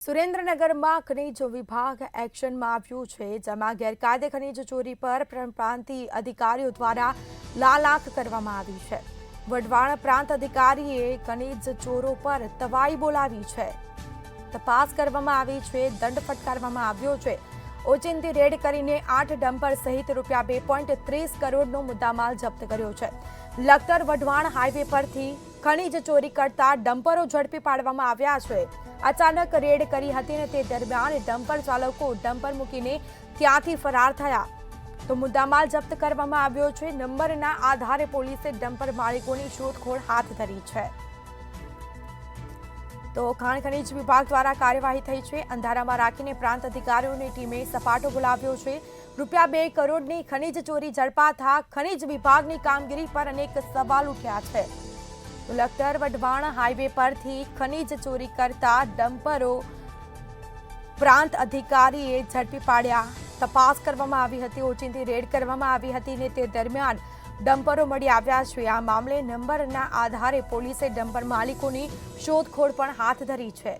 સુરેન્દ્રનગરમાં ખનીજ વિભાગ એક્શનમાં આવ્યું છે, જેમાં ગેરકાયદે ખનીજ ચોરી પર પ્રાંતીય અધિકારીઓ દ્વારા લાલાખ કરવામાં આવી છે. વઢવાણ પ્રાંત અધિકારીએ ખનીજ ચોરો પર તવાઈ બોલાવી છે. તપાસ કરવામાં આવી છે, દંડ ફટકારવામાં આવ્યો છે. ઓચિંતી રેડ કરીને 8 ડમ્પર સહિત રૂપિયા 2.30 કરોડનો મુદ્દામાલ જપ્ત કર્યો છે. લખતર વઢવાણ હાઈવે પરથી ખનીજ ચોરી કરતા ડમ્પરો ઝડપી પાડવામાં આવ્યા છે. અચાનક રેડ કરી હતી અને તે દરમિયાન ડમ્પર ચાલકો ડમ્પર મૂકીને ત્યાંથી ફરાર થયા. તો મુદ્દામાલ જપ્ત કરવામાં આવ્યો છે. નંબરના આધારે પોલીસે ડમ્પર માલિકોની શોધખોળ હાથ ધરી છે. તો ખાણ ખનીજ વિભાગ દ્વારા કાર્યવાહી થઈ છે. અંધારામાં રાખીને પ્રાંત અધિકારીઓની ટીમે સપાટો બોલાવ્યો છે. રૂપિયા 2 કરોડની ખનીજ ચોરી ઝડપાતા ખનીજ વિભાગની કામગીરી પર અનેક સવાલ ઉઠ્યા છે. લખતર વઢવાણ હાઈવે પરથી ખનીજ ચોરી કરતા ડમ્પરો પ્રાંત અધિકારીએ ઝડપી પાડ્યા. તપાસ કરવામાં આવી હતી, ઓચિંતી રેડ કરવામાં આવી હતી ને તે દરમિયાન ડમ્પરો મળી આવ્યા છે. આ મામલે નંબરના આધારે પોલીસે ડમ્પર માલિકોની શોધખોળ પણ હાથ ધરી છે.